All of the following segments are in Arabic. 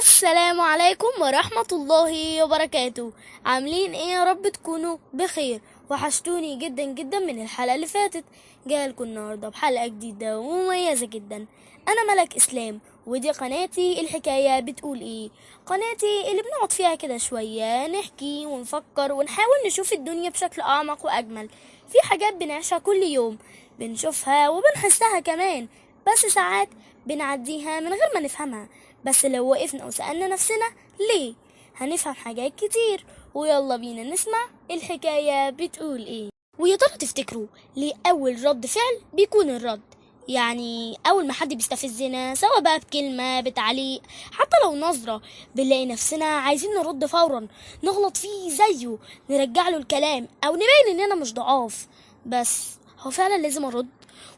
السلام عليكم ورحمة الله وبركاته. عاملين ايه؟ يا رب تكونوا بخير. وحشتوني جدا جدا من الحلقة اللي فاتت. جايلكم النهاردة بحلقة جديدة ومميزة جدا. انا ملك اسلام، ودي قناتي الحكاية بتقول ايه. قناتي اللي بنقعد فيها كده شوية نحكي ونفكر ونحاول نشوف الدنيا بشكل اعمق واجمل. في حاجات بنعيشها كل يوم، بنشوفها وبنحسها كمان، بس ساعات بنعديها من غير ما نفهمها. بس لو وقفنا وسألنا نفسنا ليه، هنفهم حاجات كتير. ويلا بينا نسمع الحكاية بتقول ايه. ويا ترى تفتكروا ليه أول رد فعل بيكون الرد؟ يعني أول ما حد بيستفزنا، سواء بقى بكلمة، بتعليق، حتى لو نظرة، بنلاقي نفسنا عايزين نرد فورا، نغلط فيه زيه، نرجع له الكلام أو نبين إننا مش ضعاف. بس هو فعلا لازم أرد؟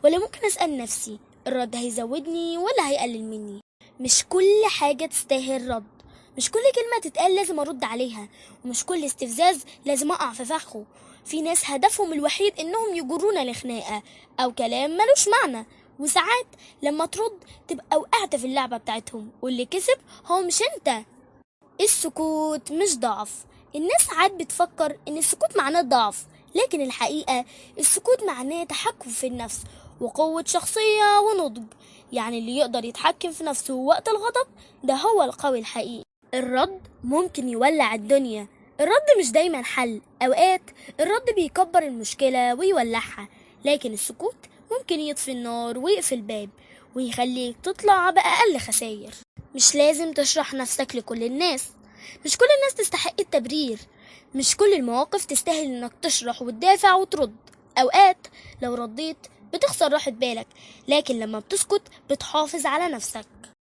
ولا ممكن أسأل نفسي الرد هيزودني ولا هيقلل مني؟ مش كل حاجة تستاهل رد، مش كل كلمة تتقال لازم أرد عليها، ومش كل استفزاز لازم أقع في فخه. في ناس هدفهم الوحيد إنهم يجرونا لخناقة أو كلام ملوش معنى، وساعات لما ترد تبقى وقعت في اللعبة بتاعتهم، واللي كسب هو مش انت. السكوت مش ضعف. الناس ساعات بتفكر ان السكوت معناه ضعف، لكن الحقيقة السكوت معناه تحكم في النفس وقوة شخصية ونضج. يعني اللي يقدر يتحكم في نفسه وقت الغضب ده هو القوي الحقيقي. الرد ممكن يولع الدنيا. الرد مش دايما حل، اوقات الرد بيكبر المشكلة ويولعها، لكن السكوت ممكن يطفي النار ويقفل الباب ويخليك تطلع بأقل خسائر. مش لازم تشرح نفسك لكل الناس، مش كل الناس تستحق التبرير، مش كل المواقف تستاهل انك تشرح وتدافع وترد. اوقات لو رديت بتخسر راحة بالك، لكن لما بتسكت بتحافظ على نفسك.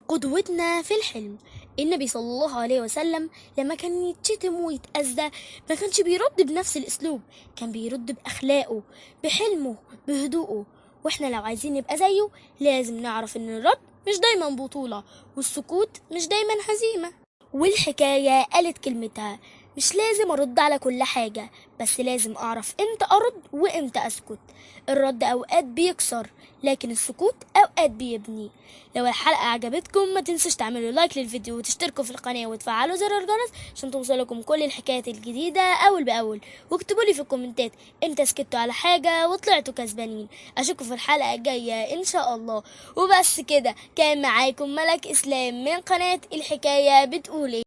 قدوتنا في الحلم النبي صلى الله عليه وسلم لما كان يتشتم ويتأذى ما كانش بيرد بنفس الاسلوب، كان بيرد بأخلاقه، بحلمه، بهدوءه. واحنا لو عايزين نبقى زيه لازم نعرف ان الرد مش دايما بطولة، والسكوت مش دايما هزيمة. والحكاية قالت كلمتها، مش لازم أرد على كل حاجة، بس لازم أعرف إمتى أرد وإمتى أسكت. الرد أوقات بيكسر، لكن السكوت أوقات بيبني. لو الحلقة عجبتكم ما تنسوش تعملوا لايك للفيديو وتشتركوا في القناة وتفعلوا زر الجرس عشان توصلكم كل الحكايات الجديدة أول بأول. واكتبوا لي في الكومنتات إمتى سكتوا على حاجة وطلعتوا كسبانين. أشوفكم في الحلقة الجاية إن شاء الله. وبس كده، كان معاكم ملك إسلام من قناة الحكاية بتقول إيه.